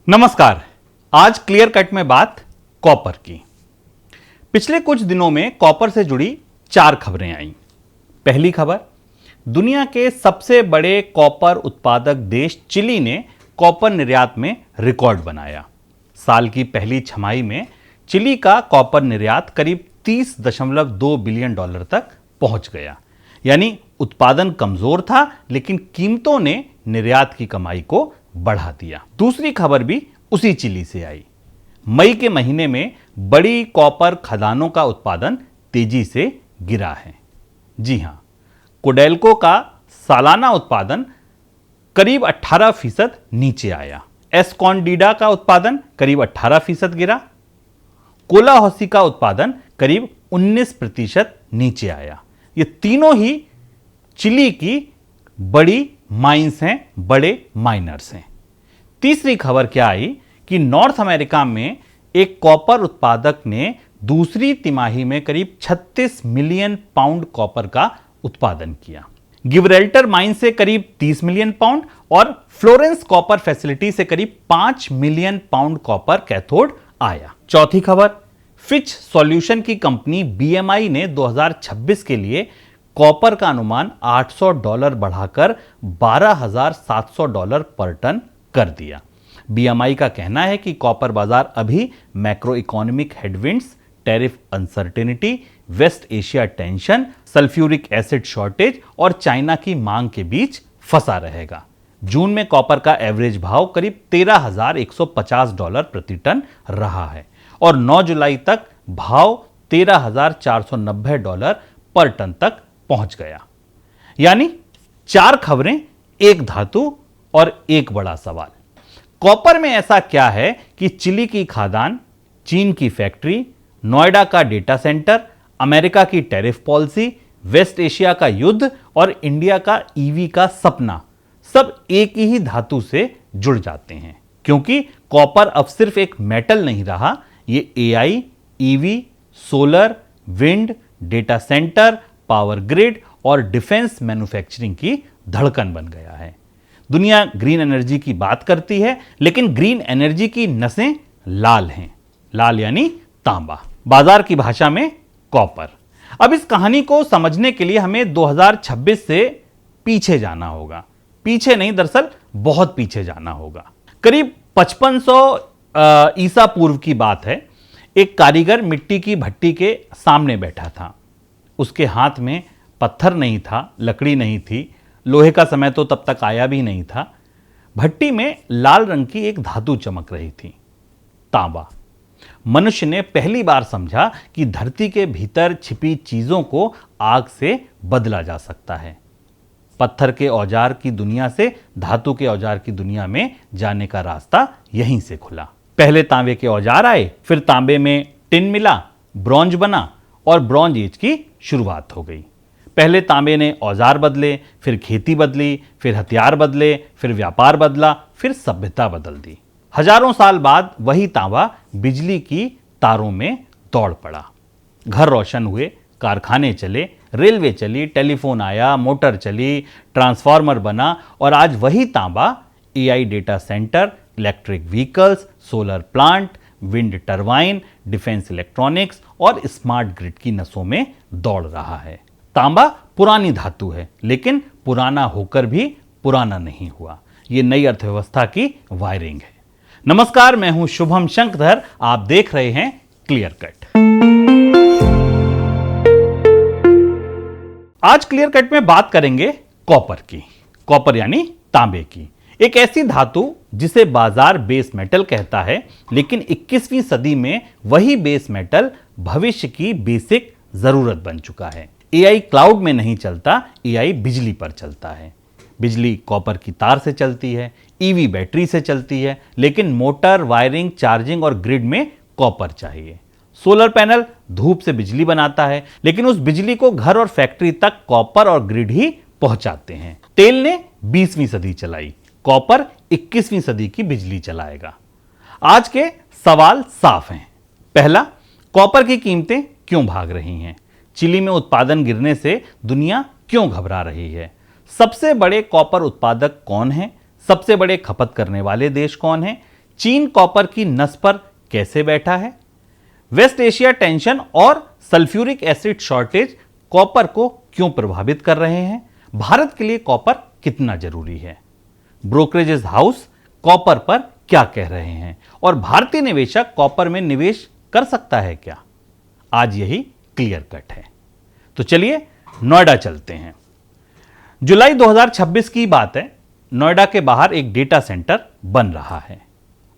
नमस्कार। आज clear cut में बात कॉपर की। पिछले कुछ दिनों में कॉपर से जुड़ी 4 खबरें आईं। पहली खबर, दुनिया के सबसे बड़े कॉपर उत्पादक देश चिली ने कॉपर निर्यात में रिकॉर्ड बनाया। साल की पहली छमाही में चिली का कॉपर निर्यात करीब $30.2 बिलियन तक पहुंच गया। यानी उत्पादन कमजोर था, लेकिन कीमतों ने निर्यात की कमाई को बढ़ा दिया। दूसरी खबर भी उसी चिली से आई। मई के महीने में बड़ी कॉपर खदानों का उत्पादन तेजी से गिरा है। जी हां, कोडेल्को का सालाना उत्पादन करीब 18% नीचे आया। एस्कॉन्डिडा का उत्पादन करीब 18% गिरा। कोलाहोसी का उत्पादन करीब 19% नीचे आया। ये तीनों ही चिली की बड़ी माइंस हैं, बड़े माइनर्स हैं। तीसरी खबर क्या आई कि नॉर्थ अमेरिका में एक कॉपर उत्पादक ने दूसरी तिमाही में करीब 36 मिलियन पाउंड कॉपर का उत्पादन किया। गिब्राल्टर माइन से करीब 30 मिलियन पाउंड और फ्लोरेंस कॉपर फैसिलिटी से करीब 5 मिलियन पाउंड कॉपर कैथोड आया। चौथी खबर, फिच सॉल्यूशन की कंपनी बीएमआई ने 2026 के लिए कॉपर का अनुमान $800 बढ़ाकर $12,700 पर टन कर दिया। बीएमआई का कहना है कि कॉपर बाजार अभी macro economic headwinds, tariff uncertainty, West Asia tension, sulphuric acid shortage और चाइना की मांग के बीच फंसा रहेगा। जून में कॉपर का एवरेज भाव करीब $13,150 प्रति टन रहा है और 9 जुलाई तक भाव $13,490 पर टन तक पहुंच गया। यानी 4 खबरें, एक धातु और एक बड़ा सवाल। कॉपर में ऐसा क्या है कि चिली की खादान, चीन की फैक्ट्री, नोएडा का डेटा सेंटर, अमेरिका की टैरिफ पॉलिसी, वेस्ट एशिया का युद्ध और इंडिया का ईवी का सपना सब एक ही धातु से जुड़ जाते हैं। क्योंकि कॉपर अब सिर्फ एक मेटल नहीं रहा, ये AI, EV, solar, wind, data centre, power grid और डिफेंस मैन्युफैक्चरिंग की धड़कन बन गया है। दुनिया ग्रीन एनर्जी की बात करती है, लेकिन ग्रीन एनर्जी की नसें लाल हैं। लाल यानी तांबा, बाजार की भाषा में कॉपर। अब इस कहानी को समझने के लिए हमें 2026 से पीछे जाना होगा। पीछे नहीं, दरअसल बहुत पीछे जाना होगा। करीब 5500 ईसा पूर्व की बात है। एक कारीगर मिट्टी की भट्टी के सामने बैठा था। उसके हाथ में पत्थर नहीं था, लकड़ी नहीं थी, लोहे का समय तो तब तक आया भी नहीं था। भट्टी में लाल रंग की एक धातु चमक रही थी, तांबा। मनुष्य ने पहली बार समझा कि धरती के भीतर छिपी चीजों को आग से बदला जा सकता है। पत्थर के औजार की दुनिया से धातु के औजार की दुनिया में जाने का रास्ता यहीं से खुला। पहले तांबे के औजार आए, फिर तांबे में टिन मिला, ब्रॉन्ज बना और ब्रॉन्ज एज की शुरुआत हो गई। पहले तांबे ने औजार बदले, फिर खेती बदली, फिर हथियार बदले, फिर व्यापार बदला, फिर सभ्यता बदल दी। हजारों साल बाद वही तांबा बिजली की तारों में दौड़ पड़ा। घर रोशन हुए, कारखाने चले, रेलवे चली, टेलीफोन आया, मोटर चली, ट्रांसफार्मर बना और आज वही तांबा AI data centre, electric vehicles, solar plant, wind turbine, defence electronics और स्मार्ट ग्रिड की नसों में दौड़ रहा है। तांबा पुरानी धातु है, लेकिन पुराना होकर भी पुराना नहीं हुआ। यह नई अर्थव्यवस्था की वायरिंग है। नमस्कार, मैं हूं शुभम शंकधर। आप देख रहे हैं क्लियर कट। आज क्लियर कट में बात करेंगे कॉपर की। कॉपर यानी तांबे की, एक ऐसी धातु जिसे बाजार बेस मेटल कहता है, लेकिन 21वीं सदी में वही बेस मेटल भविष्य की बेसिक जरूरत बन चुका है। एआई क्लाउड में नहीं चलता, एआई बिजली पर चलता है। बिजली कॉपर की तार से चलती है, ईवी बैटरी से चलती है, लेकिन मोटर, वायरिंग, चार्जिंग और ग्रिड में कॉपर चाहिए। सोलर पैनल धूप से बिजली बनाता है, लेकिन उस बिजली को घर और फैक्ट्री तक कॉपर और ग्रिड ही पहुंचाते हैं। तेल ने 20वीं सदी चलाई, कॉपर 21वीं सदी की बिजली चलाएगा। आज के सवाल साफ हैं। पहला, कॉपर की कीमतें क्यों भाग रही हैं? चिली में उत्पादन गिरने से दुनिया क्यों घबरा रही है? सबसे बड़े कॉपर उत्पादक कौन हैं? सबसे बड़े खपत करने वाले देश कौन हैं? चीन कॉपर की नस पर कैसे बैठा है? वेस्ट एशिया टेंशन और सल्फ्यूरिक एसिड शॉर्टेज कॉपर को क्यों प्रभावित कर रहे हैं? भारत के लिए कॉपर कितना जरूरी है? ब्रोकरेजेस हाउस कॉपर पर क्या कह रहे हैं और भारतीय निवेशक कॉपर में निवेश कर सकता है क्या? आज यही क्लियर कट है। तो चलिए नोएडा चलते हैं। जुलाई 2026 की बात है। नोएडा के बाहर एक डेटा सेंटर बन रहा है।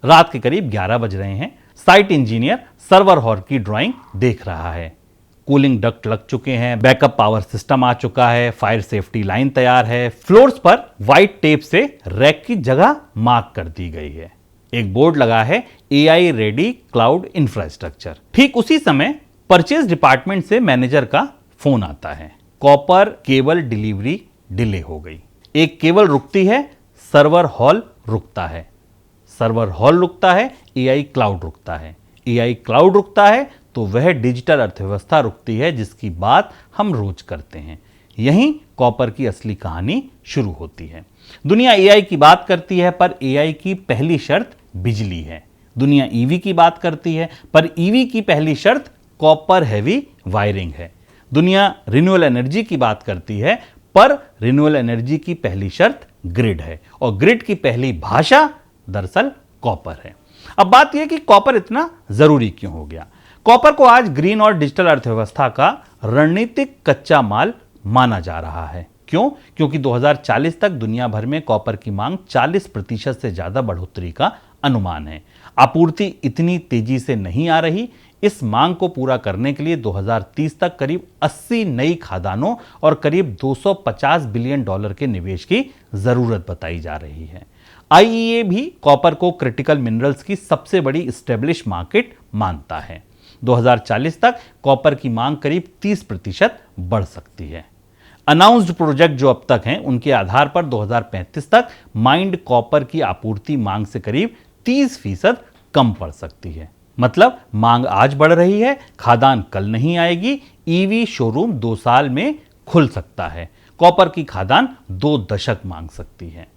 रात के करीब 11 बज रहे हैं। साइट इंजीनियर सर्वर हॉल की ड्राइंग देख रहा है। कूलिंग डक्ट लग चुके हैं, बैकअप पावर सिस्टम आ चुका है, फायर सेफ्टी लाइन तैयार है, फ्लोर्स पर व्हाइट टेप से रैक की जगह मार्क कर दी गई है। एक बोर्ड लगा है AI रेडी क्लाउड इंफ्रास्ट्रक्चर। ठीक उसी समय परचेज डिपार्टमेंट से मैनेजर का फोन आता है। कॉपर केबल डिलीवरी डिले हो गई। एक केबल रुकती है, सर्वर हॉल रुकता है। सर्वर हॉल रुकता है, AI क्लाउड रुकता है। AI क्लाउड रुकता है तो वह डिजिटल अर्थव्यवस्था रुकती है जिसकी बात हम रोज करते हैं। यहीं कॉपर की असली कहानी शुरू होती है। दुनिया AI की बात करती है पर AI की पहली शर्त बिजली है। दुनिया EV की बात करती है पर EV की पहली शर्त कॉपर हैवी वायरिंग है। दुनिया रिन्यूएबल एनर्जी की बात करती है पर रिन्यूएबल एनर्जी की पहली शर्त ग्रिड है और ग्रिड की पहली भाषा दरअसल कॉपर है। अब बात यह कि कॉपर इतना जरूरी क्यों हो गया? कॉपर को आज ग्रीन और डिजिटल अर्थव्यवस्था का रणनीतिक कच्चा माल माना जा रहा है। क्यों? क्योंकि 2040 तक दुनिया भर में कॉपर की मांग 40% से ज्यादा बढ़ोतरी का अनुमान है। आपूर्ति इतनी तेजी से नहीं आ रही। इस मांग को पूरा करने के लिए 2030 तक करीब 80 नई खादानों और करीब $250 बिलियन के निवेश की जरूरत बताई जा रही है। IEA भी कॉपर को क्रिटिकल मिनरल्स की सबसे बड़ी एस्टेब्लिश मार्केट मानता है। 2040 तक कॉपर की मांग करीब 30% बढ़ सकती है। अनाउंस्ड प्रोजेक्ट जो अब तक हैं उनके आधार पर 2035 तक माइंड कॉपर की आपूर्ति मांग से करीब 30% कम पड़ सकती है। मतलब मांग आज बढ़ रही है, खादान कल नहीं आएगी। EV शोरूम 2 साल में खुल सकता है। कॉपर की खादान 2 दशक मांग सकती है।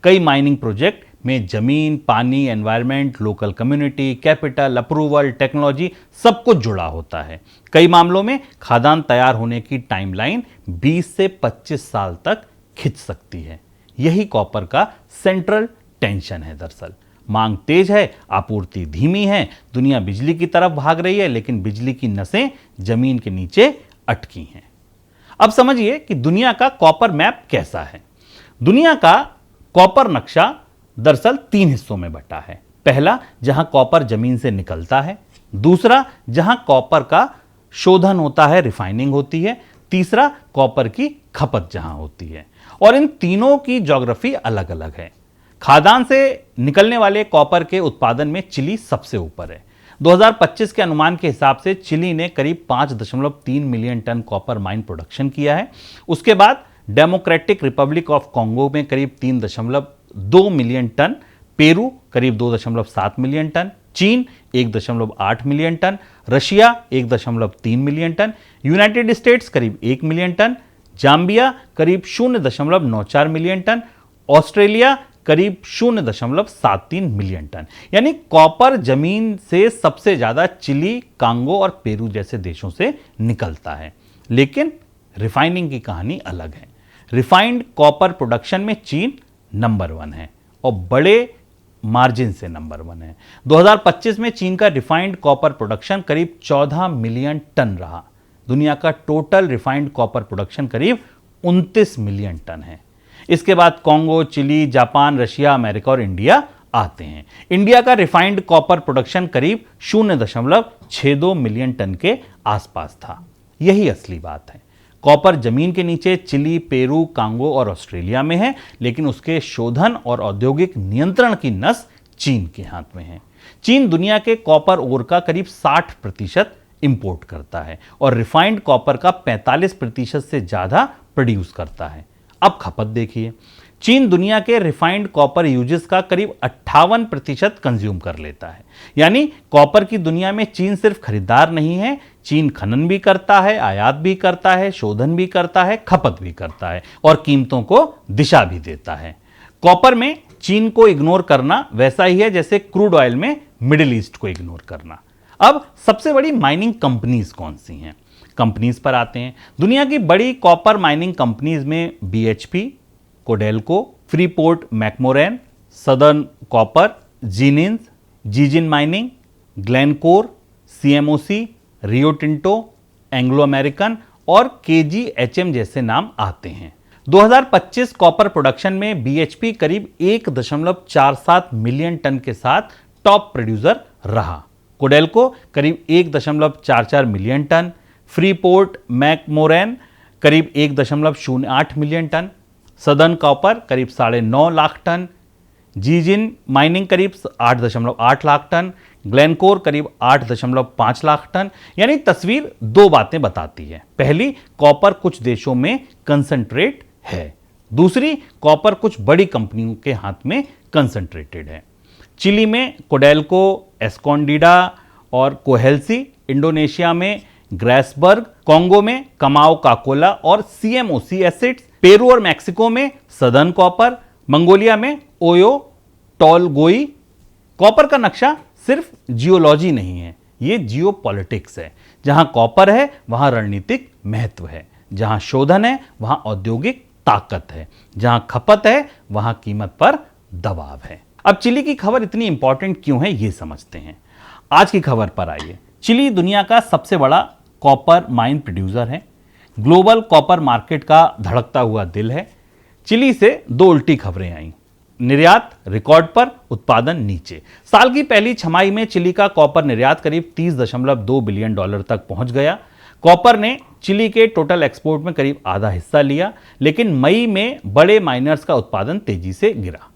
कई माइनिंग प्रोजेक्ट में जमीन, पानी, environment, local community, capital, approval, technology सब कुछ जुड़ा होता है। कई मामलों में खादान तैयार होने की टाइमलाइन 20 से 25 साल तक खिंच सकती है। यही कॉपर का सेंट्रल टेंशन है। दरअसल मांग तेज है, आपूर्ति धीमी है। दुनिया बिजली की तरफ भाग रही है लेकिन बिजली की नसें जमीन के नीचे अटकी हैं। अब समझिए कि दुनिया का कॉपर मैप कैसा है। दुनिया का कॉपर नक्शा दरअसल 3 हिस्सों में बटा है। पहला, जहां कॉपर जमीन से निकलता है। दूसरा, जहां कॉपर का शोधन होता है, रिफाइनिंग होती है। तीसरा, कॉपर की खपत जहां होती है। और इन तीनों की ज्योग्राफी अलग अलग है। खादान से निकलने वाले कॉपर के उत्पादन में चिली सबसे ऊपर है। 2025 के अनुमान के हिसाब से चिली ने करीब 5.3 million ton copper mine production किया है। उसके बाद डेमोक्रेटिक रिपब्लिक ऑफ कॉन्गो में करीब 3.2 मिलियन टन, पेरू करीब 2.7 मिलियन टन, चीन 1.8 million ton, Russia 1.3 million ton, United States करीब 1 मिलियन टन, जाम्बिया करीब 0.94 मिलियन टन, ऑस्ट्रेलिया करीब 0.73 मिलियन टन। यानी कॉपर जमीन से सबसे ज्यादा चिली, कांगो और पेरू जैसे देशों से निकलता है। लेकिन रिफाइनिंग की कहानी अलग है। रिफाइंड कॉपर प्रोडक्शन में चीन नंबर 1 है और बड़े मार्जिन से नंबर 1 है। 2025 में चीन का रिफाइंड कॉपर प्रोडक्शन करीब 14 मिलियन टन रहा। दुनिया का टोटल रिफाइंड कॉपर प्रोडक्शन करीब 29 मिलियन टन है। इसके बाद Congo, Chile, Japan, Russia, America और इंडिया आते हैं। इंडिया का रिफाइंड कॉपर प्रोडक्शन करीब 0.62 मिलियन टन के आसपास था। यही असली बात है। कॉपर जमीन के नीचे चिली, पेरू, कांगो और ऑस्ट्रेलिया में है, लेकिन उसके शोधन और औद्योगिक नियंत्रण की नस चीन के हाथ में है। चीन दुनिया के कॉपर ओर का करीब 60% इंपोर्ट करता है और रिफाइंड कॉपर का 45% से ज्यादा प्रोड्यूस करता है। अब खपत देखिए। चीन दुनिया के रिफाइंड कॉपर यूजेस का करीब 58% कंज्यूम कर लेता है। यानी कॉपर की दुनिया में चीन सिर्फ खरीदार नहीं है, चीन खनन भी करता है, आयात भी करता है, शोधन भी करता है, खपत भी करता है और कीमतों को दिशा भी देता है। कॉपर में चीन को इग्नोर करना वैसा ही है जैसे क्रूड ऑयल में मिडिल ईस्ट को इग्नोर करना। अब सबसे बड़ी माइनिंग कंपनीज कौन सी हैं? कंपनीज पर आते हैं। दुनिया की बड़ी कॉपर माइनिंग कंपनीज में BHP, Codelco, Freeport McMoRan, Southern Copper, जीनिंस, Zijin Mining, Glencore, CMOC, Rio Tinto, Anglo American और KGHM जैसे नाम आते हैं। 2025 कॉपर प्रोडक्शन में BHP करीब 1.47 मिलियन टन के साथ टॉप प्रोड्यूसर रहा। कोडेल्को करीब 1.44 मिलियन टन, फ्रीपोर्ट मैक्मोरन करीब 1.08 मिलियन टन, सदर्न कॉपर करीब 9.5 लाख टन, जीजिन माइनिंग करीब 8.8 लाख टन, ग्लेनकोर करीब 8.5 लाख टन। यानी तस्वीर दो बातें बताती है। पहली, कॉपर कुछ देशों में कंसंट्रेट है। दूसरी, कॉपर कुछ बड़ी कंपनियों के हाथ में कंसंट्रेटेड है। चिली में कोडेल्को, एस्कॉन्डिडा और कोहेल्सी, इंडोनेशिया में ग्रेसबर्ग, कॉन्गो में कमाओ काकोला और CMOC एसिड्स, पेरू और मैक्सिको में सदर्न कॉपर, मंगोलिया में ओयो टॉलगोई। कॉपर का नक्शा सिर्फ जियोलॉजी नहीं है, यह जियोपॉलिटिक्स है। जहां कॉपर है वहां रणनीतिक महत्व है, जहां शोधन है वहां औद्योगिक ताकत है, जहां खपत है वहां कीमत पर दबाव है। अब चिली की खबर इतनी इंपॉर्टेंट क्यों है यह समझते हैं। आज की खबर पर आइए। चिली दुनिया का सबसे बड़ा कॉपर माइन प्रोड्यूसर है, ग्लोबल कॉपर मार्केट का धड़कता हुआ दिल है। चिली से दो उल्टी खबरें आई। निर्यात रिकॉर्ड पर, उत्पादन नीचे। साल की पहली छमाही में चिली का कॉपर निर्यात करीब $30.2 बिलियन तक पहुंच गया। कॉपर ने चिली के टोटल एक्सपोर्ट में करीब आधा हिस्सा लिया, लेकिन मई में बड़े माइनर्स का उत्पादन तेजी से गिरा।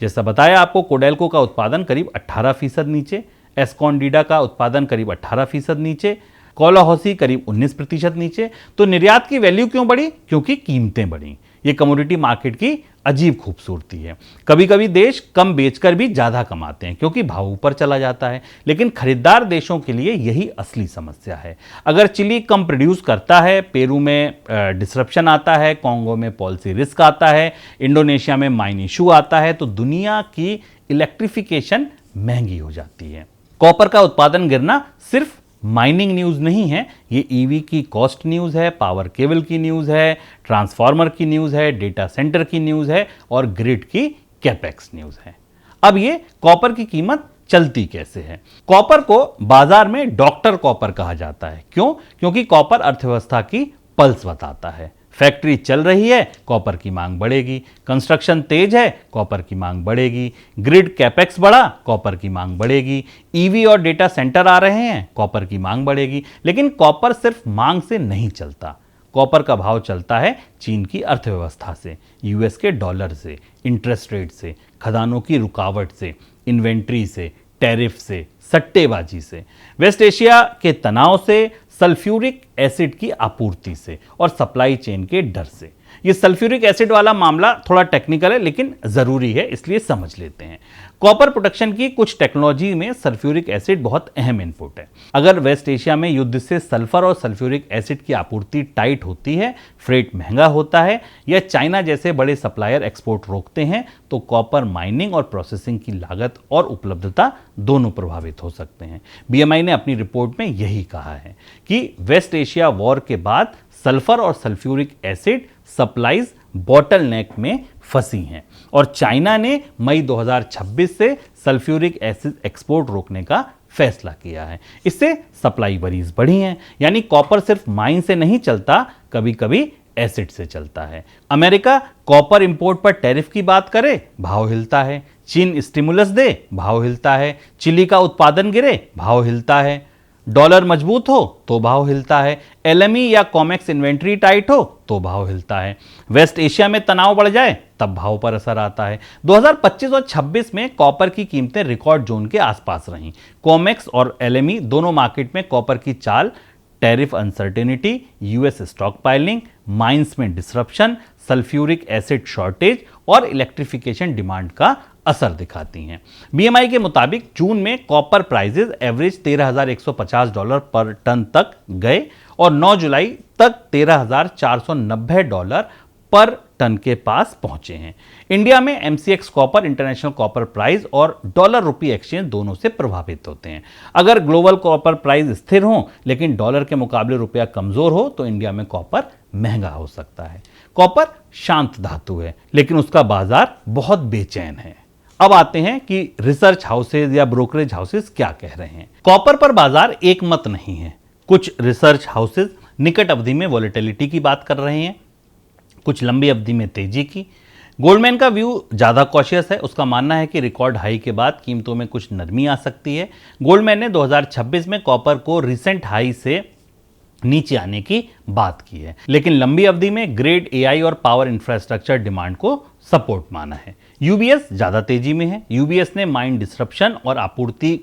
जैसा बताया आपको, कोडेल्को का उत्पादन करीब 18% नीचे, एस्कॉन्डिडा का उत्पादन करीब 18% नीचे, कोलाहौसी करीब 19% नीचे। तो निर्यात की वैल्यू क्यों बढ़ी? क्योंकि कीमतें बढ़ी। ये कमोडिटी मार्केट की अजीब खूबसूरती है। कभी कभी देश कम बेचकर भी ज्यादा कमाते हैं क्योंकि भाव ऊपर चला जाता है, लेकिन खरीदार देशों के लिए यही असली समस्या है। अगर चिली कम प्रोड्यूस करता है, पेरू में डिसरप्शन आता है, कॉन्गो में पॉलिसी रिस्क आता है, इंडोनेशिया में माइन इशू आता है, तो दुनिया की इलेक्ट्रिफिकेशन महंगी हो जाती है। कॉपर का उत्पादन गिरना सिर्फ माइनिंग न्यूज़ नहीं है, ये ईवी की कॉस्ट न्यूज़ है, पावर केबल की न्यूज़ है, ट्रांसफार्मर की न्यूज़ है, डेटा सेंटर की न्यूज़ है और ग्रिड की कैपेक्स न्यूज़ है। अब ये कॉपर की कीमत चलती कैसे है? कॉपर को बाजार में डॉक्टर कॉपर कहा जाता है। क्यों? क्योंकि कॉपर अर्थव्यवस्था की पल्स बताता है। फैक्ट्री चल रही है, कॉपर की मांग बढ़ेगी। कंस्ट्रक्शन तेज है, कॉपर की मांग बढ़ेगी। ग्रिड कैपेक्स बढ़ा, कॉपर की मांग बढ़ेगी। ईवी और डेटा सेंटर आ रहे हैं, कॉपर की मांग बढ़ेगी। लेकिन कॉपर सिर्फ मांग से नहीं चलता। कॉपर का भाव चलता है चीन की अर्थव्यवस्था से, यूएस के डॉलर से, इंटरेस्ट रेट से, खदानों की रुकावट से, इन्वेंट्री से, टैरिफ से, सट्टेबाजी से, वेस्ट एशिया के तनाव से, सल्फ्यूरिक एसिड की आपूर्ति से और सप्लाई चेन के डर से। ये सल्फ्यूरिक एसिड वाला मामला थोड़ा टेक्निकल है लेकिन जरूरी है, इसलिए समझ लेते हैं। कॉपर प्रोडक्शन की कुछ टेक्नोलॉजी में सल्फ्यूरिक एसिड बहुत अहम इनपुट है। अगर वेस्ट एशिया में युद्ध से सल्फर और सल्फ्यूरिक एसिड की आपूर्ति टाइट होती है, फ्रेट महंगा होता है या चाइना जैसे बड़े सप्लायर एक्सपोर्ट रोकते हैं, तो कॉपर माइनिंग और प्रोसेसिंग की लागत और उपलब्धता दोनों प्रभावित हो सकते हैं। BMI ने अपनी रिपोर्ट में यही कहा है कि वेस्ट एशिया वॉर के बाद सल्फर और सल्फ्यूरिक एसिड सप्लाईज बॉटलनेक में फंसी हैं और चाइना ने मई 2026 से सल्फ्यूरिक एसिड एक्सपोर्ट रोकने का फैसला किया है। इससे सप्लाई वरीज बढ़ी हैं। यानी कॉपर सिर्फ माइन से नहीं चलता, कभी कभी एसिड से चलता है। अमेरिका कॉपर इंपोर्ट पर टैरिफ की बात करे, भाव हिलता है। चीन स्टिमुलस दे, भाव हिलता है। चिली का उत्पादन गिरे, भाव हिलता है। डॉलर मजबूत हो तो भाव हिलता है। LME या कॉमेक्स इन्वेंट्री टाइट हो तो भाव हिलता है। वेस्ट एशिया में तनाव बढ़ जाए तब भाव पर असर आता है। 2025 और 26 में कॉपर की कीमतें रिकॉर्ड जोन के आसपास रहीं। कॉमेक्स और LME दोनों मार्केट में कॉपर की चाल tariff uncertainty, US stock piling, mines में डिसरप्शन, सल्फ्यूरिक एसिड शॉर्टेज और इलेक्ट्रिफिकेशन डिमांड का असर दिखाती हैं। BMI के मुताबिक जून में कॉपर प्राइसेस एवरेज $13,150 पर टन तक गए और 9 जुलाई तक $13,490 पर टन के पास पहुंचे हैं। इंडिया में MCX copper international copper price और डॉलर रुपी एक्सचेंज दोनों से प्रभावित होते हैं। अगर ग्लोबल कॉपर प्राइस स्थिर हो लेकिन डॉलर के मुकाबले रुपया कमजोर हो तो इंडिया में कॉपर महंगा हो सकता है। कॉपर शांत धातु है लेकिन उसका बाजार बहुत बेचैन है। अब आते हैं कि रिसर्च हाउसेज या ब्रोकरेज हाउसेज क्या कह रहे हैं। कॉपर पर बाजार एक मत नहीं है। कुछ रिसर्च हाउसेज निकट अवधि में वॉलेटिलिटी की बात कर रहे हैं, कुछ लंबी अवधि में तेजी की। गोल्डमैन का व्यू ज्यादा कॉशियस है। उसका मानना है कि रिकॉर्ड हाई के बाद कीमतों में कुछ नरमी आ सकती है। गोल्डमैन ने 2026 में कॉपर को रिसेंट हाई से नीचे आने की बात की है, लेकिन लंबी अवधि में ग्रेड एआई और पावर इंफ्रास्ट्रक्चर डिमांड को सपोर्ट माना है। यूबीएस ज्यादा तेजी में है। यूबीएस ने माइन डिसरप्शन और आपूर्ति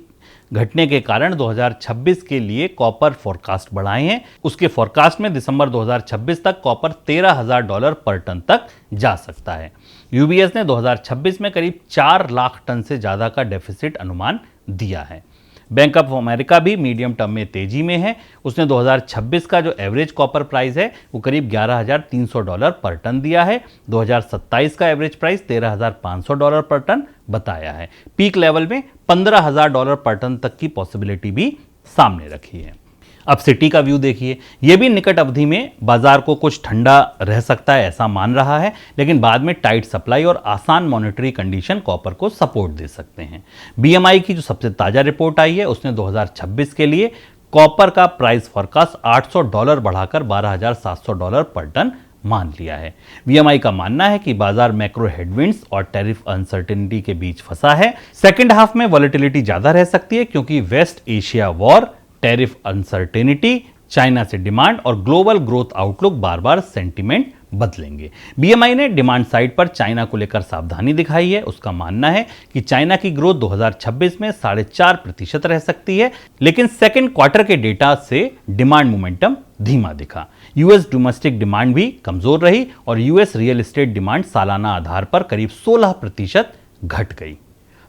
घटने के कारण 2026 के लिए कॉपर फोरकास्ट बढ़ाए हैं। उसके फोरकास्ट में दिसंबर 2026 तक कॉपर $13,000 पर टन तक जा सकता है। यूबीएस ने 2026 में करीब 4 लाख टन से ज्यादा का डेफिसिट अनुमान दिया है। बैंक ऑफ अमेरिका भी मीडियम टर्म में तेजी में है। उसने 2026 का जो एवरेज कॉपर प्राइस है वो करीब $11,300 पर टन दिया है। 2027 का एवरेज प्राइस $13,500 पर टन बताया है। पीक लेवल में $15,000 पर टन तक की पॉसिबिलिटी भी सामने रखी है। अब सिटी का व्यू देखिए। यह भी निकट अवधि में बाजार को कुछ ठंडा रह सकता है ऐसा मान रहा है, लेकिन बाद में टाइट सप्लाई और आसान मॉनेटरी कंडीशन कॉपर को सपोर्ट दे सकते हैं। बीएमआई की जो सबसे ताजा रिपोर्ट आई है उसने 2026 के लिए कॉपर का प्राइस फोरकास्ट $800 बढ़ाकर $12,700 पर टन मान लिया है। बीएमआई का मानना है कि बाजार मैक्रो हेडविंड्स और टैरिफ अनसर्टेनिटी के बीच फंसा है। सेकेंड हाफ में वॉलेटिलिटी ज्यादा रह सकती है क्योंकि West Asia war, tariff uncertainty, China से डिमांड और ग्लोबल ग्रोथ आउटलुक बार बार सेंटीमेंट बदलेंगे। बीएमआई ने डिमांड साइड पर चाइना को लेकर सावधानी दिखाई है। उसका मानना है कि चाइना की ग्रोथ 2026 में 4.5% रह सकती है, लेकिन सेकेंड क्वार्टर के डेटा से डिमांड मोमेंटम धीमा दिखा। यूएस डोमेस्टिक डिमांड भी कमजोर रही और यूएस रियल एस्टेट डिमांड सालाना आधार पर करीब 16% घट गई।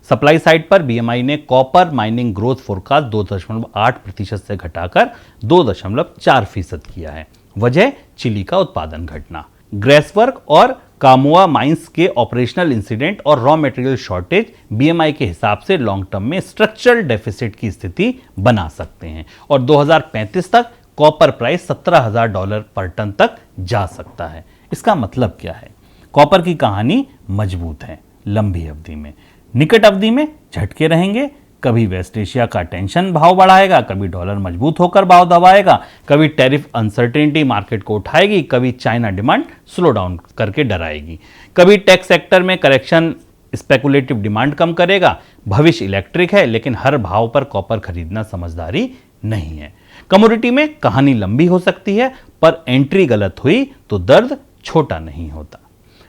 सप्लाई साइड पर बीएमआई ने कॉपर माइनिंग ग्रोथ फोरकास्ट 2.8% से घटाकर 2.4% किया है। वजह चिली का उत्पादन घटना, ग्रेसवर्क और कामुआ माइंस के ऑपरेशनल इंसिडेंट और रॉ मटेरियल शॉर्टेज बीएमआई के हिसाब से लॉन्ग टर्म में स्ट्रक्चरल डेफिसिट की स्थिति बना सकते हैं और 2035 तक कॉपर प्राइस $17,000 पर टन तक जा सकता है। इसका मतलब क्या है? कॉपर की कहानी मजबूत है। लंबी अवधि में, निकट अवधि में झटके रहेंगे। कभी वेस्ट एशिया का टेंशन भाव बढ़ाएगा, कभी डॉलर मजबूत होकर भाव दबाएगा, कभी टैरिफ अनसर्टेनिटी मार्केट को उठाएगी, कभी चाइना डिमांड स्लो डाउन करके डराएगी, कभी टेक सेक्टर में करेक्शन स्पेकुलेटिव डिमांड कम करेगा। भविष्य इलेक्ट्रिक है, लेकिन हर भाव पर कॉपर खरीदना समझदारी नहीं है। कमोडिटी में कहानी लंबी हो सकती है, पर एंट्री गलत हुई तो दर्द छोटा नहीं होता।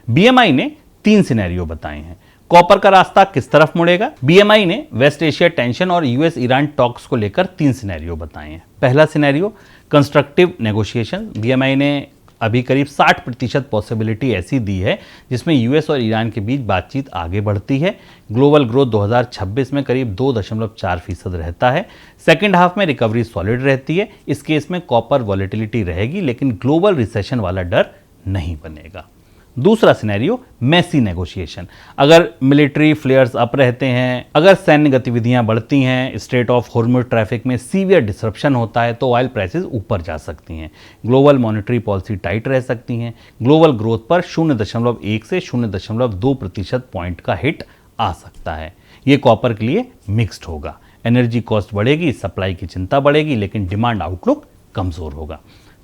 बीएमआई ने 3 सिनेरियो बताए हैं। कॉपर का रास्ता किस तरफ मुड़ेगा? बीएमआई ने वेस्ट एशिया टेंशन और यूएस ईरान टॉक्स को लेकर 3 सिनेरियो बताए हैं। पहला सिनेरियो कंस्ट्रक्टिव नेगोशिएशन। बीएमआई ने अभी करीब 60% पॉसिबिलिटी ऐसी दी है जिसमें यूएस और ईरान के बीच बातचीत आगे बढ़ती है। ग्लोबल ग्रोथ 2026 में करीब 2.4% रहता है। सेकेंड हाफ में रिकवरी सॉलिड रहती है। इस केस में कॉपर वॉलेटिलिटी रहेगी, लेकिन ग्लोबल रिसेशन वाला डर नहीं बनेगा। दूसरा सिनेरियो मैसी नेगोशिएशन। अगर मिलिट्री फ्लेयर्स अप रहते हैं, अगर सैन्य गतिविधियां बढ़ती हैं, स्ट्रेट ऑफ हॉर्मुज ट्रैफिक में सीवियर डिसरप्शन होता है तो ऑयल प्राइसेस ऊपर जा सकती हैं। ग्लोबल मॉनेटरी पॉलिसी टाइट रह सकती हैं। ग्लोबल ग्रोथ पर 0.1 से 0.2% पॉइंट का हिट आ सकता है। ये कॉपर के लिए मिक्स्ड होगा। एनर्जी कॉस्ट बढ़ेगी, सप्लाई की चिंता बढ़ेगी, लेकिन डिमांड आउटलुक कमजोर होगा।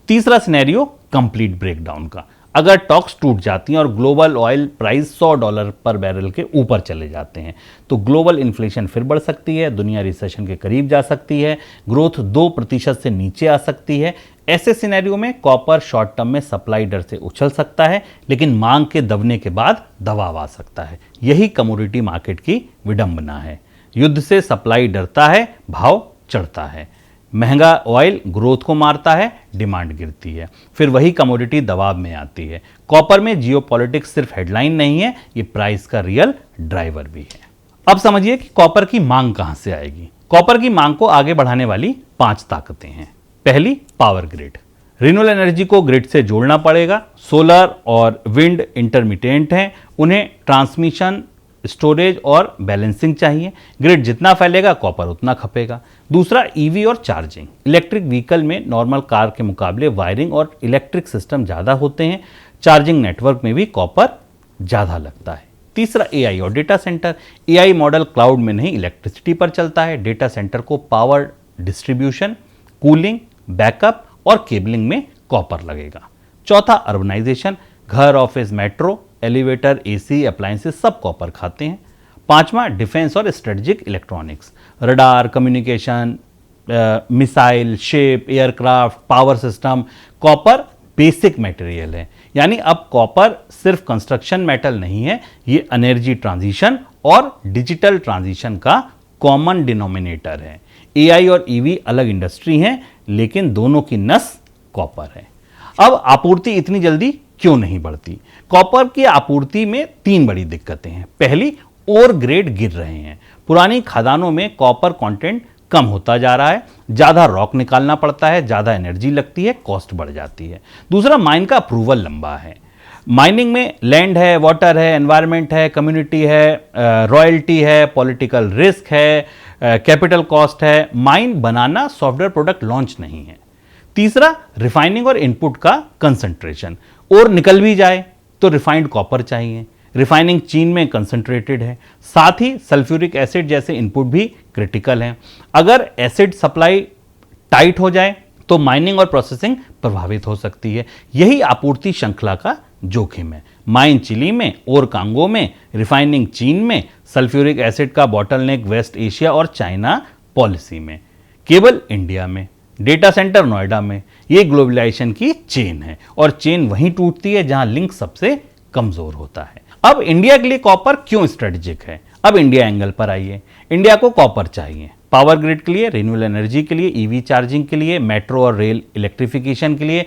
तीसरा सिनेरियो कंप्लीट ब्रेकडाउन का। अगर टॉक्स टूट जाती हैं और ग्लोबल ऑयल प्राइस $100 पर बैरल के ऊपर चले जाते हैं तो ग्लोबल इन्फ्लेशन फिर बढ़ सकती है, दुनिया रिसेशन के करीब जा सकती है, ग्रोथ 2% से नीचे आ सकती है। ऐसे सिनेरियो में कॉपर शॉर्ट टर्म में सप्लाई डर से उछल सकता है, लेकिन मांग के दबने के बाद दबाव आ सकता है। यही कमोडिटी मार्केट की विडंबना है। युद्ध से सप्लाई डरता है, भाव चढ़ता है। महंगा ऑयल ग्रोथ को मारता है, डिमांड गिरती है, फिर वही कमोडिटी दबाव में आती है। कॉपर में जियोपॉलिटिक्स सिर्फ हेडलाइन नहीं है, ये प्राइस का रियल ड्राइवर भी है। अब समझिए कि कॉपर की मांग कहां से आएगी। कॉपर की मांग को आगे बढ़ाने वाली 5 ताकतें हैं। पहली, पावर ग्रिड। रिन्यूएबल एनर्जी को ग्रिड से जोड़ना पड़ेगा। सोलर और विंड इंटरमिटेंट हैं, उन्हें ट्रांसमिशन, स्टोरेज और बैलेंसिंग चाहिए। ग्रिड जितना फैलेगा कॉपर उतना खपेगा। दूसरा, ईवी और चार्जिंग। इलेक्ट्रिक व्हीकल में नॉर्मल कार के मुकाबले वायरिंग और इलेक्ट्रिक सिस्टम ज़्यादा होते हैं। चार्जिंग नेटवर्क में भी कॉपर ज़्यादा लगता है। तीसरा, एआई और data centre. AI model cloud में नहीं इलेक्ट्रिसिटी पर चलता है। डेटा सेंटर को पावर डिस्ट्रीब्यूशन, कूलिंग, बैकअप और केबलिंग में कॉपर लगेगा। चौथा, अर्बनाइजेशन। घर, office, metro, elevator, AC, appliances सब कॉपर खाते हैं। पांचवा, डिफेंस और strategic electronics. Radar, communication, missile, ship, aircraft, power system, copper basic material है। यानी अब कॉपर सिर्फ कंस्ट्रक्शन मेटल नहीं है, ये एनर्जी ट्रांजिशन और डिजिटल ट्रांजिशन का कॉमन डिनोमिनेटर है। एआई और ईवी अलग इंडस्ट्री हैं, लेकिन दोनों की नस कॉपर है। अब आपूर्ति इतनी जल्दी क्यों नहीं बढ़ती? कॉपर की आपूर्ति में तीन बड़ी दिक्कतें हैं। पहली, ओर ग्रेड गिर रहे हैं। पुरानी खदानों में कॉपर कंटेंट कम होता जा रहा है, ज़्यादा रॉक निकालना पड़ता है, ज़्यादा एनर्जी लगती है, कॉस्ट बढ़ जाती है। दूसरा, माइन का अप्रूवल लंबा है। माइनिंग में लैंड है, वाटर है, एनवायरनमेंट है, कम्युनिटी है, रॉयल्टी है, पॉलिटिकल रिस्क है, कैपिटल कॉस्ट है। माइन बनाना सॉफ्टवेयर प्रोडक्ट लॉन्च नहीं है। तीसरा, रिफाइनिंग और इनपुट का कंसंट्रेशन। और निकल भी जाए तो रिफाइंड कॉपर चाहिए। रिफाइनिंग चीन में कंसंट्रेटेड है। साथ ही सल्फ्यूरिक एसिड जैसे इनपुट भी क्रिटिकल हैं। अगर एसिड सप्लाई टाइट हो जाए तो माइनिंग और प्रोसेसिंग प्रभावित हो सकती है। यही आपूर्ति श्रृंखला का जोखिम है। माइन चिली में, और कांगो में, रिफाइनिंग चीन में, सल्फ्यूरिक एसिड का बॉटलनेक वेस्ट एशिया और चाइना पॉलिसी में, केवल इंडिया में। डेटा सेंटर नोएडा में। ये ग्लोबलाइजेशन की चेन है, और चेन वहीं टूटती है जहां लिंक सबसे कमजोर होता है। अब इंडिया के लिए कॉपर क्यों स्ट्रेटेजिक है? अब इंडिया एंगल पर आइए। इंडिया को कॉपर चाहिए पावर ग्रिड के लिए, रिन्यूएबल एनर्जी के लिए, ईवी चार्जिंग के लिए, मेट्रो और रेल इलेक्ट्रिफिकेशन के लिए,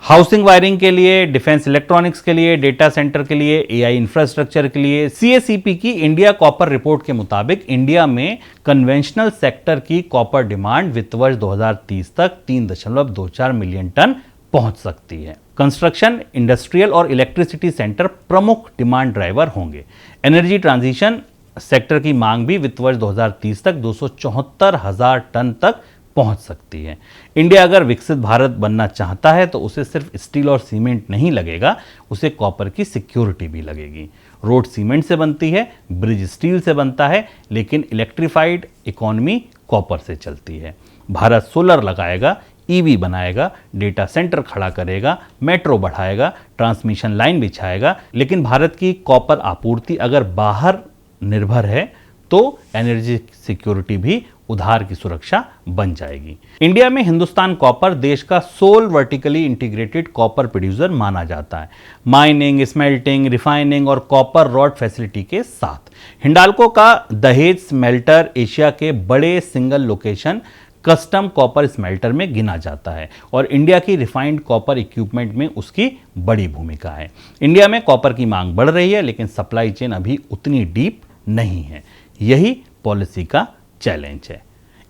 हाउसिंग वायरिंग के लिए, डिफेंस इलेक्ट्रॉनिक्स के लिए, डेटा सेंटर के लिए, एआई इंफ्रास्ट्रक्चर के लिए। सीएसीपी की इंडिया कॉपर रिपोर्ट के मुताबिक इंडिया में कन्वेंशनल सेक्टर की कॉपर डिमांड वित्त वर्ष 2030 तक 3.24 मिलियन टन पहुंच सकती है। कंस्ट्रक्शन, इंडस्ट्रियल और इलेक्ट्रिसिटी सेंटर प्रमुख डिमांड ड्राइवर होंगे। एनर्जी ट्रांजिशन सेक्टर की मांग भी वित्त वर्ष 2030 तक 274,000 टन तक पहुंच सकती है। इंडिया अगर विकसित भारत बनना चाहता है तो उसे सिर्फ स्टील और सीमेंट नहीं लगेगा, उसे कॉपर की सिक्योरिटी भी लगेगी। रोड सीमेंट से बनती है, ब्रिज स्टील से बनता है, लेकिन इलेक्ट्रिफाइड इकोनॉमी कॉपर से चलती है। भारत सोलर लगाएगा, ईवी बनाएगा, डेटा सेंटर खड़ा करेगा, मेट्रो बढ़ाएगा, ट्रांसमिशन लाइन बिछाएगा, लेकिन भारत की कॉपर आपूर्ति अगर बाहर निर्भर है तो एनर्जी सिक्योरिटी भी उधार की सुरक्षा बन जाएगी। इंडिया में हिंदुस्तान कॉपर देश का sole vertically integrated copper producer माना जाता है। माइनिंग, स्मेल्टिंग, रिफाइनिंग और कॉपर रॉड फैसिलिटी के साथ हिंडाल्को का दहेज स्मेल्टर एशिया के बड़े single location custom copper smelter में गिना जाता है, और इंडिया की रिफाइंड कॉपर इक्विपमेंट में उसकी बड़ी भूमिका है। इंडिया में कॉपर की मांग बढ़ रही है, लेकिन सप्लाई चेन अभी उतनी डीप नहीं है। यही पॉलिसी का चैलेंज है।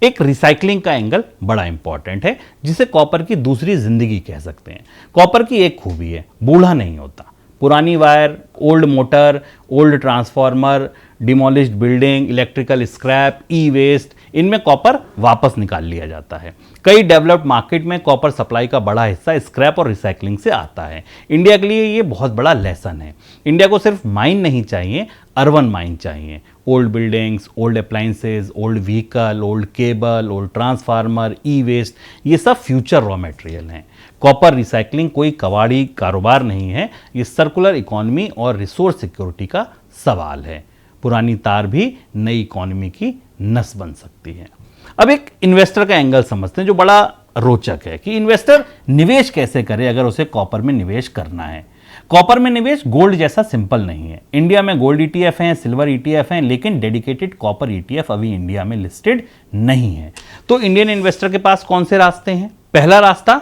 एक रिसाइकलिंग का एंगल बड़ा इंपॉर्टेंट है, जिसे कॉपर की दूसरी जिंदगी कह सकते हैं। कॉपर की एक खूबी है, बूढ़ा नहीं होता। पुरानी wire, old motor, old transformer, demolished building, electrical scrap, e waste, इनमें कॉपर वापस निकाल लिया जाता है। कई डेवलप्ड मार्केट में कॉपर सप्लाई का बड़ा हिस्सा स्क्रैप और रिसाइकलिंग से आता है। इंडिया के लिए ये बहुत बड़ा लेसन है। इंडिया को सिर्फ माइन नहीं चाहिए, अर्बन माइन चाहिए। Old buildings, old appliances, old vehicle, old cable, old transformer, e waste, ये सब फ्यूचर रॉ मटेरियल हैं। कॉपर रिसाइकलिंग कोई कबाड़ी कारोबार नहीं है, ये सर्कुलर इकोनॉमी और रिसोर्स सिक्योरिटी का सवाल है। पुरानी तार भी नई इकोनॉमी की नस बन सकती है। अब एक इन्वेस्टर का एंगल समझते हैं जो बड़ा रोचक है कि इन्वेस्टर निवेश कैसे करे अगर उसे कॉपर में निवेश करना है। कॉपर में निवेश गोल्ड जैसा सिंपल नहीं है। इंडिया में गोल्ड ईटीएफ हैं, सिल्वर ईटीएफ हैं, लेकिन डेडिकेटेड कॉपर ईटीएफ अभी इंडिया में लिस्टेड नहीं है। तो इंडियन इन्वेस्टर के पास कौन से रास्ते हैं? पहला रास्ता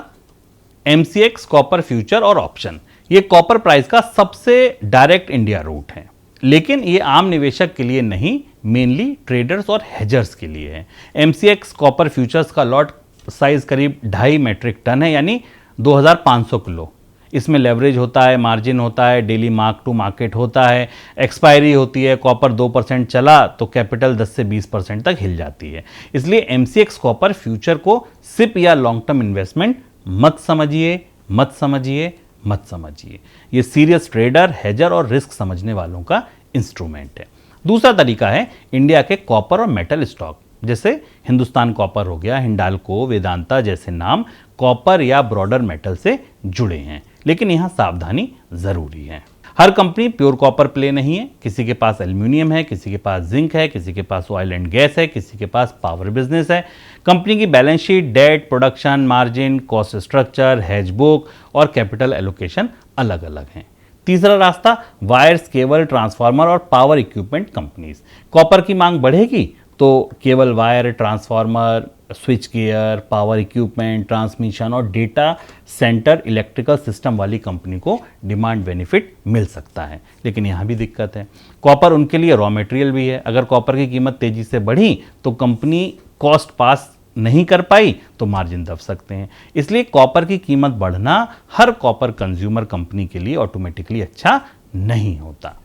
एमसीएक्स कॉपर फ्यूचर और ऑप्शन। ये कॉपर प्राइस का सबसे डायरेक्ट इंडिया रूट है, लेकिन ये आम निवेशक के लिए नहीं, मेनली ट्रेडर्स और हेजर्स के लिए है। एमसीएक्स कॉपर फ्यूचर्स का लॉट साइज करीब 2.5 मीट्रिक टन है, यानी 2500 किलो। इसमें लेवरेज होता है, मार्जिन होता है, डेली मार्क टू मार्केट होता है, एक्सपायरी होती है। कॉपर 2% चला तो कैपिटल 10 से 20% तक हिल जाती है। इसलिए एमसीएक्स कॉपर फ्यूचर को सिप या लॉन्ग टर्म इन्वेस्टमेंट मत समझिए, मत समझिए, मत समझिए। ये सीरियस ट्रेडर, हेजर और रिस्क समझने वालों का इंस्ट्रूमेंट है। दूसरा तरीका है इंडिया के कॉपर और मेटल स्टॉक, जैसे हिंदुस्तान कॉपर हो गया, हिंडाल्को, वेदांता जैसे नाम कॉपर या ब्रॉडर मेटल से जुड़े हैं। लेकिन यहां सावधानी जरूरी है। हर कंपनी प्योर कॉपर प्ले नहीं है। किसी के पास एल्यूमिनियम है, किसी के पास जिंक है, किसी के पास ऑयल एंड गैस है, किसी के पास पावर बिजनेस है। कंपनी की balance sheet, debt, production, margin, cost structure, hedge book और कैपिटल एलोकेशन अलग अलग हैं। तीसरा रास्ता वायर्स, केबल, ट्रांसफार्मर और पावर इक्विपमेंट कंपनीज। कॉपर की मांग बढ़ेगी तो cable, wire, transformer, switch gear, power equipment, transmission और डेटा सेंटर इलेक्ट्रिकल सिस्टम वाली कंपनी को डिमांड बेनिफिट मिल सकता है। लेकिन यहाँ भी दिक्कत है, कॉपर उनके लिए रॉ मटेरियल भी है। अगर कॉपर की कीमत तेजी से बढ़ी तो कंपनी कॉस्ट पास नहीं कर पाई तो मार्जिन दब सकते हैं। इसलिए कॉपर की कीमत बढ़ना हर कॉपर कंज्यूमर कंपनी के लिए ऑटोमेटिकली अच्छा नहीं होता।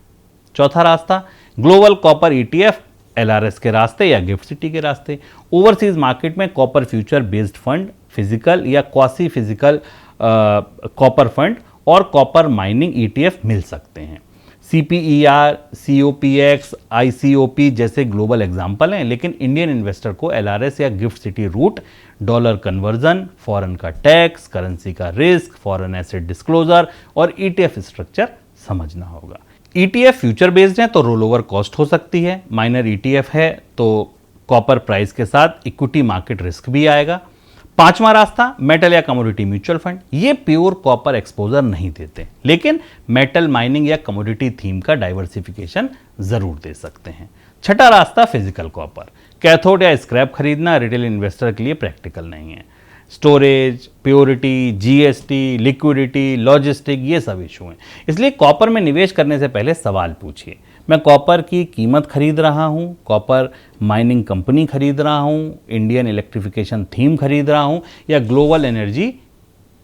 चौथा रास्ता ग्लोबल कॉपर ईटीएफ, एलआरएस के रास्ते या गिफ्ट सिटी के रास्ते। ओवरसीज मार्केट में copper future based fund, physical या क्वासी फिजिकल कॉपर फंड और कॉपर माइनिंग ईटीएफ मिल सकते हैं। सीपीईआर, सीओपीएक्स, आईसीओपी जैसे ग्लोबल एग्जाम्पल हैं। लेकिन इंडियन इन्वेस्टर को एलआरएस या GIFT city route, dollar conversion, foreign का टैक्स, करेंसी का रिस्क, फॉरेन एसेट डिस्क्लोजर और ईटीएफ स्ट्रक्चर समझना होगा। ईटीएफ फ्यूचर बेस्ड है तो रोल ओवर कॉस्ट हो सकती है। माइनर ईटीएफ है तो कॉपर प्राइस के साथ इक्विटी मार्केट रिस्क भी आएगा। पांचवा रास्ता मेटल या कमोडिटी म्यूचुअल फंड। ये प्योर कॉपर एक्सपोजर नहीं देते, लेकिन मेटल, माइनिंग या कमोडिटी थीम का डाइवर्सिफिकेशन जरूर दे सकते हैं। छठा रास्ता फिजिकल कॉपर। कैथोड या स्क्रैप खरीदना रिटेल इन्वेस्टर के लिए प्रैक्टिकल नहीं है। Storage, purity, GST, liquidity, logistic ये सब इशू हैं। इसलिए कॉपर में निवेश करने से पहले सवाल पूछिए, मैं कॉपर की कीमत खरीद रहा हूँ, कॉपर माइनिंग कंपनी खरीद रहा हूँ, इंडियन इलेक्ट्रिफिकेशन थीम खरीद रहा हूँ या ग्लोबल एनर्जी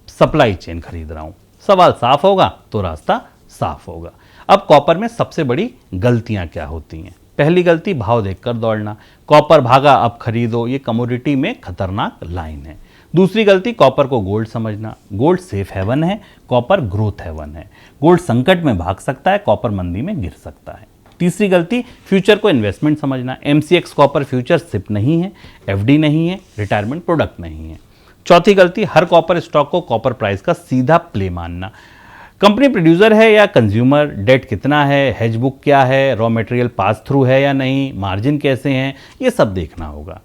सप्लाई चेन खरीद रहा हूँ। सवाल साफ होगा तो रास्ता साफ होगा। अब कॉपर में सबसे बड़ी गलतियाँ क्या होती हैं? पहली गलती, भाव देखकर दौड़ना। कॉपर भागा अब खरीदो, ये कमोडिटी में खतरनाक लाइन है। दूसरी गलती, कॉपर को गोल्ड समझना। गोल्ड सेफ हेवन है, कॉपर ग्रोथ हेवन है। गोल्ड संकट में भाग सकता है, कॉपर मंदी में गिर सकता है। तीसरी गलती, फ्यूचर को इन्वेस्टमेंट समझना। एमसीएक्स कॉपर फ्यूचर सिप नहीं है, एफडी नहीं है, रिटायरमेंट प्रोडक्ट नहीं है। चौथी गलती, हर कॉपर स्टॉक को कॉपर प्राइस का सीधा प्ले मानना। कंपनी प्रोड्यूसर है या कंज्यूमर, डेट कितना है, हेज बुक क्या है, रॉ मटेरियल पास थ्रू है या नहीं, मार्जिन कैसे हैं, ये सब देखना होगा।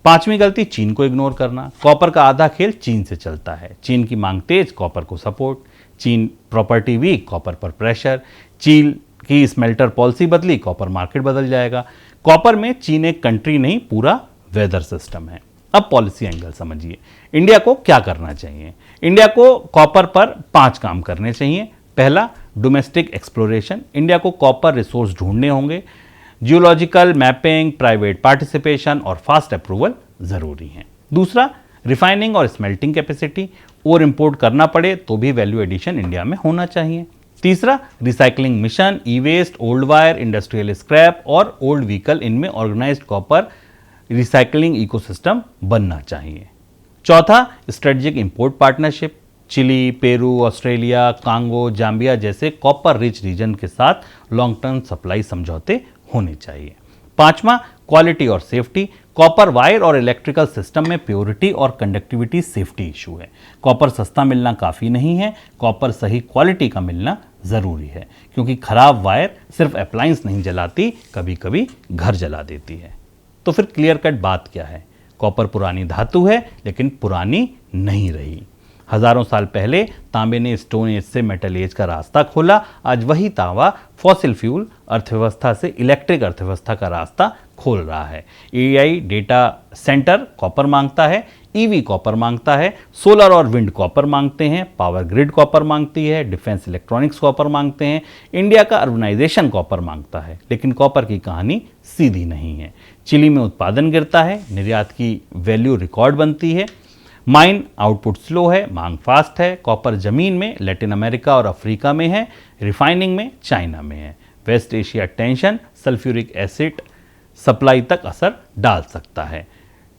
पांचवी गलती, चीन को इग्नोर करना। कॉपर का आधा खेल चीन से चलता है। चीन की मांग तेज, कॉपर को सपोर्ट। चीन प्रॉपर्टी वीक, कॉपर पर प्रेशर। चीन की स्मेल्टर पॉलिसी बदली, कॉपर मार्केट बदल जाएगा। कॉपर में चीन एक कंट्री नहीं, पूरा वेदर सिस्टम है। अब पॉलिसी एंगल समझिए, इंडिया को क्या करना चाहिए? इंडिया को कॉपर पर 5 काम करने चाहिए। पहला, डोमेस्टिक एक्सप्लोरेशन। इंडिया को कॉपर रिसोर्स ढूंढने होंगे। जियोलॉजिकल मैपिंग, प्राइवेट पार्टिसिपेशन और फास्ट अप्रूवल जरूरी है। दूसरा, रिफाइनिंग और स्मेल्टिंग कैपेसिटी। और इंपोर्ट करना पड़े तो भी वैल्यू एडिशन इंडिया में होना चाहिए। तीसरा, recycling mission, e waste, old wire, industrial scrap और ओल्ड व्हीकल, इनमें ऑर्गेनाइज्ड कॉपर रिसाइकलिंग इकोसिस्टम बनना चाहिए। चौथा, strategic import partnership. Chile, Peru, Australia, Congo, Zambia जैसे कॉपर रिच रीजन के साथ लॉन्ग टर्म सप्लाई समझौते होने चाहिए। पांचवा, क्वालिटी और सेफ्टी। कॉपर वायर और इलेक्ट्रिकल सिस्टम में प्योरिटी और कंडक्टिविटी सेफ्टी इशू है। कॉपर सस्ता मिलना काफ़ी नहीं है, कॉपर सही क्वालिटी का मिलना ज़रूरी है, क्योंकि खराब वायर सिर्फ अप्लायंस नहीं जलाती, कभी कभी घर जला देती है। तो फिर क्लियर कट बात क्या है? कॉपर पुरानी धातु है, लेकिन पुरानी नहीं रही। हजारों साल पहले तांबे ने स्टोन एज से मेटल एज का रास्ता खोला। आज वही तांबा फॉसिल फ्यूल अर्थव्यवस्था से इलेक्ट्रिक अर्थव्यवस्था का रास्ता खोल रहा है। एआई डेटा सेंटर कॉपर मांगता है, ईवी कॉपर मांगता है, सोलर और विंड कॉपर मांगते हैं, पावर ग्रिड कॉपर मांगती है, डिफेंस इलेक्ट्रॉनिक्स कॉपर मांगते हैं, इंडिया का अर्बनाइजेशन कॉपर मांगता है। लेकिन कॉपर की कहानी सीधी नहीं है। चिली में उत्पादन गिरता है, निर्यात की वैल्यू रिकॉर्ड बनती है, माइन आउटपुट स्लो है, मांग फास्ट है। कॉपर जमीन में लैटिन अमेरिका और अफ्रीका में है, रिफाइनिंग में चाइना में है। West Asia tension sulphuric acid supply तक असर डाल सकता है।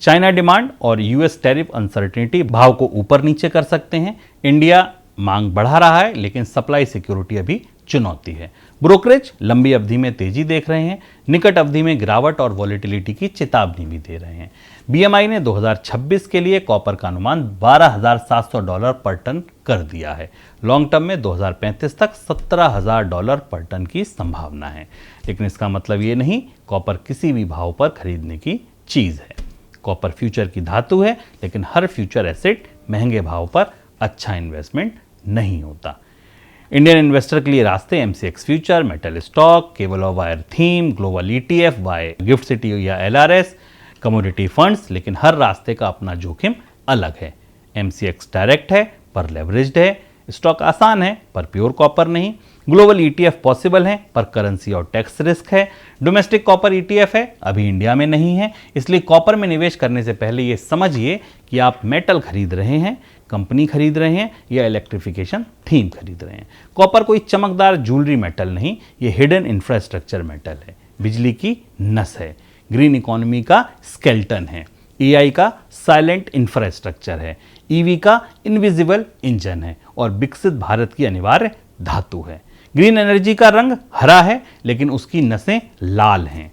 चाइना डिमांड और यूएस टैरिफ अनसर्टेनिटी भाव को ऊपर नीचे कर सकते हैं। इंडिया मांग बढ़ा रहा है लेकिन सप्लाई सिक्योरिटी अभी चुनौती है। ब्रोकरेज लंबी अवधि में तेजी देख रहे हैं, निकट अवधि में गिरावट और वॉलेटिलिटी की चेतावनी भी दे रहे हैं। बीएमआई ने 2026 के लिए कॉपर का अनुमान $12,700 पर टन कर दिया है। लॉन्ग टर्म में 2035 तक $17,000 पर टन की संभावना है, लेकिन इसका मतलब ये नहीं कॉपर किसी भी भाव पर खरीदने की चीज है। कॉपर फ्यूचर की धातु है, लेकिन हर फ्यूचर एसेट महंगे भाव पर अच्छा इन्वेस्टमेंट नहीं होता। इंडियन इन्वेस्टर के लिए रास्ते MCX future, metal stock, cable और wire theme, global ETF, by GIFT City या एलआरएस, कमोडिटी फंड्स, लेकिन हर रास्ते का अपना जोखिम अलग है। एमसीएक्स डायरेक्ट है पर लेवरेज्ड है, स्टॉक आसान है पर प्योर कॉपर नहीं, ग्लोबल ईटीएफ पॉसिबल है पर करेंसी और टैक्स रिस्क है, डोमेस्टिक कॉपर ईटीएफ है अभी इंडिया में नहीं है। इसलिए कॉपर में निवेश करने से पहले ये समझिए कि आप मेटल खरीद रहे हैं, कंपनी खरीद रहे हैं या इलेक्ट्रिफिकेशन थीम खरीद रहे हैं। कॉपर कोई चमकदार ज्वेलरी मेटल नहीं, ये हिडन इंफ्रास्ट्रक्चर मेटल है, बिजली की नस है, ग्रीन इकोनॉमी का स्केल्टन है, एआई का साइलेंट इंफ्रास्ट्रक्चर है, ईवी का इनविजिबल इंजन है और विकसित भारत की अनिवार्य धातु है। ग्रीन एनर्जी का रंग हरा है लेकिन उसकी नसें लाल हैं।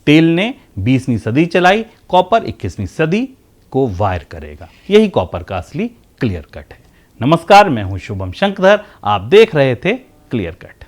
तेल ने 20वीं सदी चलाई, कॉपर 21वीं सदी को वायर करेगा। यही कॉपर का असली क्लियर कट है। नमस्कार, मैं हूं शुभम शंकरधर, आप देख रहे थे क्लियर कट।